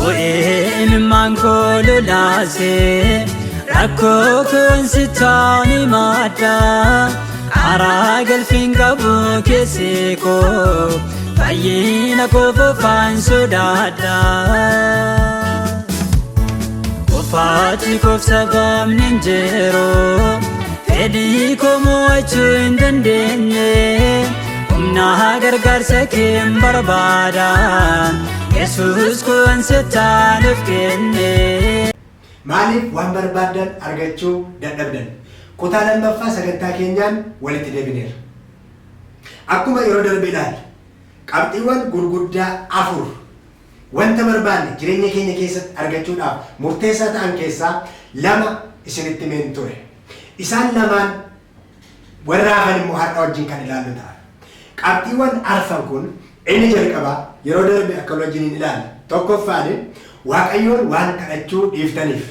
bo'een mankolo laase rakkoo kun sitaani maadda karaa galfiin qabu keesseeko fayyina koo fofaan sodaadha kofaati koof sababni hin jiru fedhii koo mo'achuu hin dandeenye humna gargaarsa kee hin barbaada Yesuus kun sitaan of kenne. Maaliif waan barbaadan argachuu dadhabdan? Kutaa lammaffaa sagantaa keenyaan walitti deebineerra. Akkuma yeroo darbe ilaali qabxiiwwan gurguddaa 4 wanta barbaanne jireenya keenya keessatti argachuudhaaf murteessaa ta'an keessaa 2 isinitti himeen ture. Isaan lamaan warra hafan immoo har'a wajjin kan ilaallu ta'a. Qabxiiwwan arfan kun inni jalqabaa yeroo darbe akka wajjin ilaalla. Tokkoffaan Waaqayyoon waan kadhachuu dhiiftaniif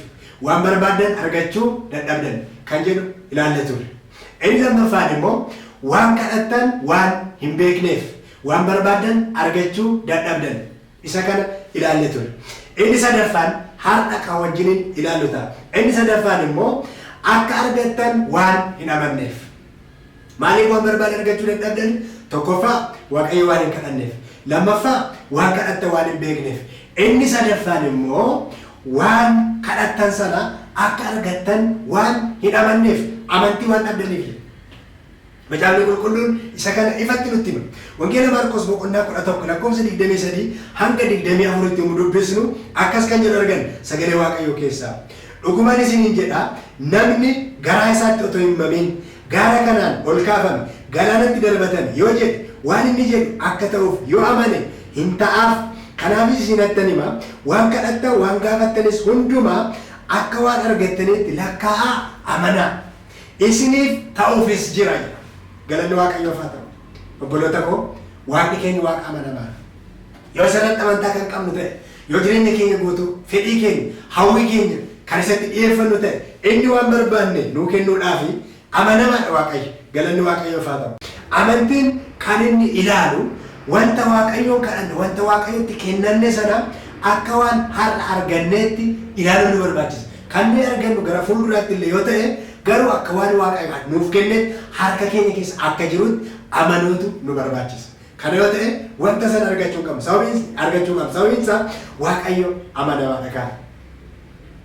waan barbaadan argachuu dadhabdan kan jedhu ilaalla ture. Inni lammaffaan immoo waan kadhattan waan hin beekneef waan barbaadan argachuu dadhabdan isa kana ilaalla ture. Inni sadaffaan har'a kan wajjin ilaallu ta'a. Inni sadaffaan immoo akka argattan waan hin amanneef. Maaliif waan barbaadan argachuu dadhabdan? Tokkoffaa Waaqayyo waan hin kadhanneef. Lammaffaa waan kadhattan waan hin beekneef. Inni sadaffaan immoo waan kadhattan sana akka argattan waan hin amanneef amantii waan dhabdaniif. Macaafni qulqulluun isa kana ifatti nutti hima. Wangeela Maarqos boqonnaa 11 lakkoofsa 23 hanga 24 tti dubbisnu akkas kan jedhu argan sagalee Waaqayyoo keessaa. Dhugumaan isiniin jedha namni garaa isaatti otoo hin mamin gaara kanaan ol kaafame galaanatti darbatan yoo jedhe waan inni jedhu akka ta'uuf yoo amane hin ta'aaf. Kanaaf isinittan hima waan kadhattan waan gaafattanis hundumaa akka waan argattanitti lakkaa'aa amanaa. Isiniif ta'uufis jira. Galanni Waaqayyoof haa ta'u. Obboloota koo waaqni keenya waaqa amanamaa. Yoo sanatti amantaa kan qabnu ta'e yoo jireenya keenya guutuu fedhii keenya hawwii keenya kan isatti dhiyeeffannu ta'e inni waan barbaanne nuu kennuudhaaf amanamaadha Waaqayyo. Galanni Waaqayyoof haa ta'u. Amantiin kan inni ilaalu wanta Waaqayyoon kadhanne wanta Waaqayyootti kennanne sana akka waan har'a arganneetti ilaaluu nu barbaachisa. Kan nuyi argannu gara fuulduraatti illee yoo ta'e garuu akka waan Waaqayyoon nuuf kennetti harka keenya keessa akka jirutti amanuutu nu barbaachisa. Kana yoo ta'e wanta sana argachuu qabna. Sababiin isaa Waaqayyo amanamaadha kaa.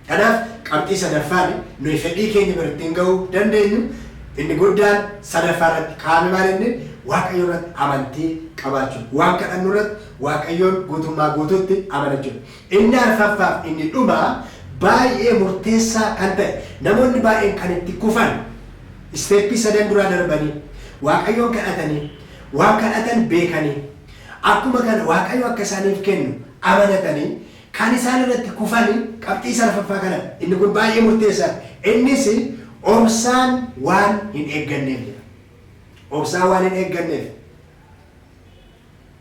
Kanaaf qabxii sadaffaan nuyi fedhii keenya biratti hin gahuu dandeenyu inni guddaan sadaffaa irratti kaa'ame maal inni Waaqayyo irratti amantii qabaachuu. Waan kadhannu irratti Waaqayyoon guutummaa guutuutti amanachuu. Inni arfaffaaf inni dhumaa baay'ee murteessaa kan ta'e namoonni baay'een kan itti kufan isteeppii 3 duraa darbanii Waaqayyoon kadhatanii waan kadhatan beekanii akkuma kana Waaqayyo akka isaaniif kennu amanatanii kan isaan irratti kufanii qabxii arfaffaa kana inni kun baay'ee murteessaa. Innis obsaan waan hin eegganneef. Obsaan waan hin eegganneef.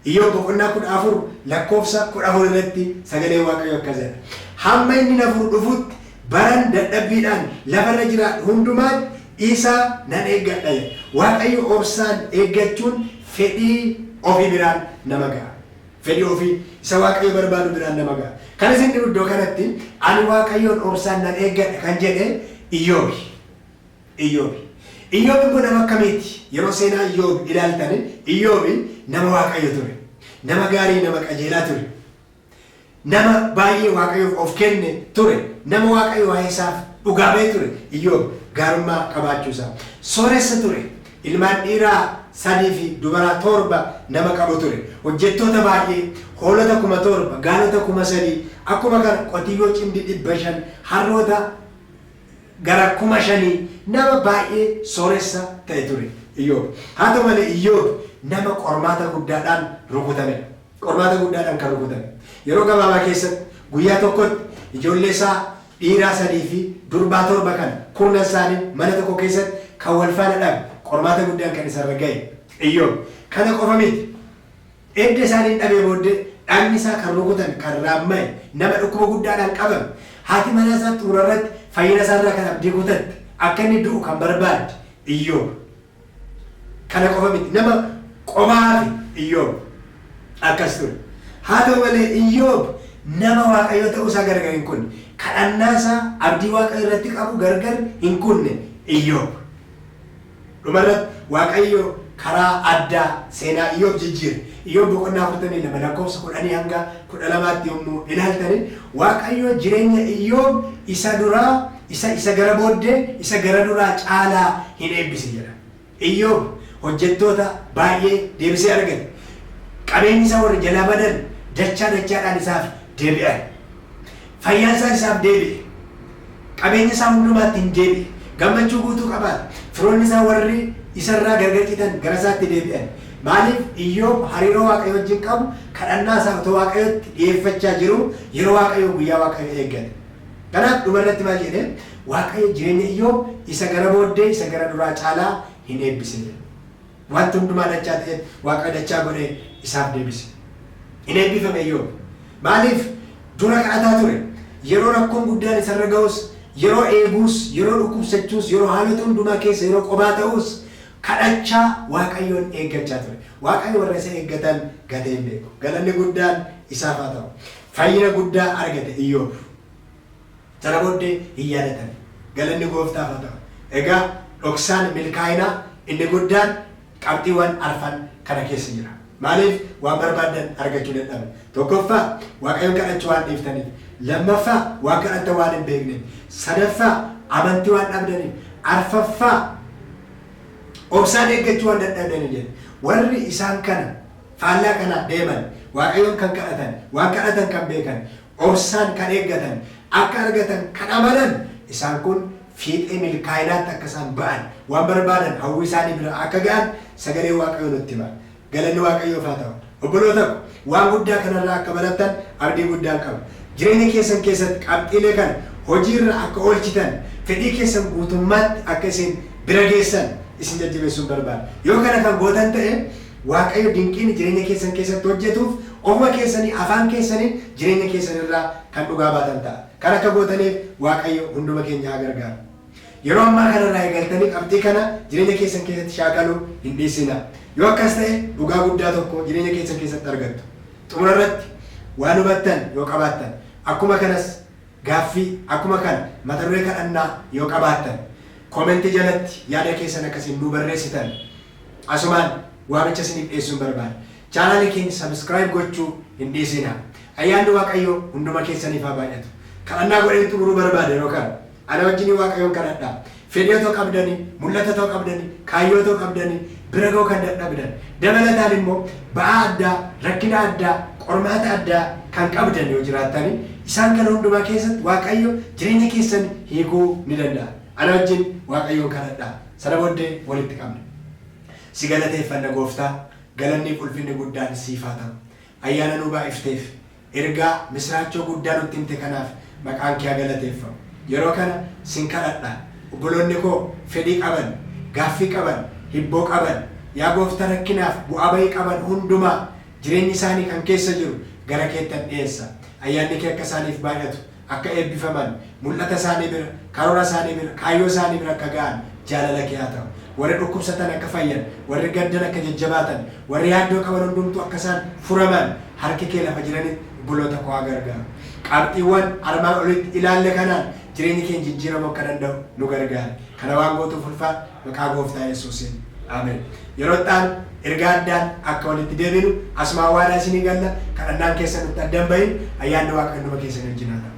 Iyyoob boqonnaa 14 lakkoofsa 14 irratti sagalee Waaqayyoo akkas jedha. Hamma inni nafur dhufutti baran dadhabbiidhaan lafarra jiraadhu hundumaatti isa nan eeggadha. Waaqayyo obsaan eeggachuun fedhii ofii biraan nama ga'a. Fedhii ofii isa Waaqayyo barbaadu biraan nama ga'a. Kan isin iddoo kanatti ani Waaqayyoon obsaan nan eeggadha kan jedhe Iyyoobi. Iyyoobi kun nama akkamiiti? Yeroo seenaa Iyyoobi ilaaltani Iyyoobi nama Waaqayyo ture. Nama gaarii nama qajeelaa ture. Nama baay'ee Waaqayyoof of kenne ture. Nama Waaqayyo waa'ee isaaf dhugaa ba'e ture. Iyyoobi gaarummaa qabaachuusaa. Sooressa ture. Ilmaan dhiiraa 3 fi dubaraa 7 nama qabu ture. Hojjettoota baay'ee hoolota 7,000 gaalota 3,000 akkuma kana qotiyyoo cimdii 500 harroota gara 5,000 nama baay'ee sooressa ta'e ture Iyyoob. Haa ta'u malee Iyyoob nama qormaata guddaadhaan rukutame. Qormaata guddaadhaan kan rukutame. Yeroo gabaabaa keessatti guyyaa tokkotti ijoollee isaa dhiiraa 3 fi durbaa 7 kan kurnan isaanii mana tokko keessatti kan wal faana dhabe qormaata guddaan kan isarra ga'e Iyyoob. Kana qofa miti. Edda isaanii dhabee booddee dhagni isaa kan rukutame kan raamma'e nama dhukkuba guddaadhaan qabame. Haati manaa isaa xurarratti fayyina isaarraa kan abdii kutatte akka inni du'u kan barbaadde Iyyoob. Kana qofa miti nama qomaa fi Iyyoob akkas ture. Haa ta'u malee Iyyoob nama waaqayyo ta'uu isaa gargar hin kunne. Kadhannaa isaa abdii waaqayyo irratti qabu gargar hin kunne Iyyoob. Dhumarratti waaqayyo karaa addaa seenaa Iyyoob jijjiire. Iyyoob boqonnaa 42 lakkoofsa 10 hanga 12tti yommuu ilaaltani waaqayyo jireenya Iyyoob isa duraa isa gara booddee isa gara duraa caalaa hin eebbise jedha. Iyyoob hojjettoota baay'ee deebisee argate. Qabeenyi isaa warri jalaa badan dachaadhaan isaaf deebi'an. Fayyaan isaa isaaf deebi'e. Qabeenyi isaa hundumaatti hin deebi'e. Gammachuu guutuu qabaata. Firoonni isaa warri isarraa gargar citan gara isaatti deebi'an. Maaliif Iyyoob hariiroo waaqayyo wajjin qabu kadhannaa isaa otoo waaqayyotti dhiyeeffachaa jiru yeroo waaqayyo guyyaa waaqayyo eeggate. Kanaaf dhumarratti maal jedhee waaqayyo jireenya Iyyoob isa gara booddee isa gara duraa caalaa hin eebbise. Wanti hundumaa dachaa ta'e waaqayyo dachaa godhee isaaf deebise. Hin eebbifame Iyyoob. Maaliif dura kadhataa ture. Yeroo rakkoon guddaan isarra ga'us, yeroo eeguus, yeroo dhukkubsachuus, yeroo haalota hundumaa keessa yeroo qobaa ta'us kadhachaa waaqayyoon eeggachaa ture. Waaqayyo warra isa eeggatan gatee hin beeku. Galanni guddaan isaaf haa ta'u. Fayyina guddaa argate Iyyoob. Sana booddee hin yaadatan. Galanni gooftaaf haa ta'u. Egaa dhoksaan milkaa'inaa inni guddaan qabxiiwwan arfan kana keessa jira. Maaliif waan barbaadan argachuu dadhaban. Tokkoffaa waaqayyoon kadhachuu waan dhiiftaniif. Lammaffaa waan kadhatan waan hin beekneef. Sadaffaa amantii waan dhabdaniif. Arfaffaa obsaan eeggachuu waan dadhabdaniif jedhe. Warri isaan kana faallaa kana deeman waaqayyoon kan kadhatan, waan kadhatan kan beekan, obsaan kan eeggatan, akka argatan kan amanan isaan kun fiixee milkaa'inaatti akka isaan ba'an waan barbaadan hawwii isaanii bira akka ga'an sagalee waaqayyoo nutti hima. Galanni waaqayyoof haa ta'u. Obboloota ko waan guddaa kanarraa akka barattan abdii guddaan qaba. Jireenya keessan keessatti qabxiilee kana hojiirra akka oolchitan fedhii keessan guutummaatti akka isin bira geessan isin jajjabeessuun barbaada. Yoo kana kan gootan ta'e waaqayyo dinqiin jireenya keessan keessatti hojjetuuf ofuma keessanii afaan keessanii jireenya keessanirraa kan dhugaa baatan ta'a. Kan akka gootaniif waaqayyo hunduma keenya haa gargaaru. Yeroo ammaa kanarraa eegaltanii qabxii kana jireenya keessan keessatti shaakaluu hin dhiisina. Yoo akkas ta'e dhugaa guddaa tokko jireenya keessan keessatti argattu. Xumura irratti waan hubattan yoo qabaattan akkuma kanas gaaffii akkuma kana mata duree kadhannaa yoo qabaattan koomentii jalatti yaada keessan akkasiin nu barreessitan asumaan waamicha isiniif dhiyeessuun barbaada. Chaanaalii keenya subscribe gochuu hin dhiisina. Ayyaanni waaqayyoo hunduma keessaniif haa baay'atu. Kadhannaa godheen xumuruu barbaada yookaan ana wajjin waaqayyoon kadhadhaa. Fedhii otoo qabdanii, mul'ata otoo qabdanii, kaayyoo otoo qabdanii, bira ga'uu kan dadhabdan. Dabalataan immoo ba'aa addaa, rakkina addaa, qormaata addaa kan qabdan yoo jiraattanii isaan kana hundumaa keessatti waaqayyo jireenya keessan hiikuu ni danda'a. Ana wajjin waaqayyoon kadhadhaa. Sana booddee walitti qabna. Si galateeffanna gooftaa, galanni ulfinni guddaan siif haa ta'u. Ayyaana nuu baay'ifteef ergaa misraachoo guddaa nutti himte kanaaf maqaan kee haa galateeffamu. Yeroo kana sin kadhadhaa. Obboloonni koo fedhii qaban, gaaffii qaban, hibboo qaban, yaa gooftaa rakkinaaf bu'aa bahii qaban hundumaa jireenyi isaanii kan keessa jiru gara keettan dhiyeessa. Ayyaanni kee akka isaaniif baay'atu, akka eebbifaman, mul'ata isaanii bira, karoora isaanii bira, kaayyoo isaanii bira akka ga'an jaalala kee haa ta'u. Warri dhukkubsatan akka fayyan, warri gaddan akka jajjabaatan, warri yaaddoo qaban hundumtuu akka isaan furaman harki kee lafa jiranitti obboloota koo haa gargaaru. Qabxiiwwan armaan olitti ilaalle kanaan jireenyi keenya jijjiiramuu akka danda'u nu gargaara. Kana waan gootuuf ulfaa maqaa gooftaa Yesuusiin. Ameen. Yeroo ta'an ergaa addaan akka walitti deebinu asumaan waadaa isinii galla kadhannaan keessan nutti addan bahin ayyaanni waaqayyo hunduma keessan wajjin haa ta'u.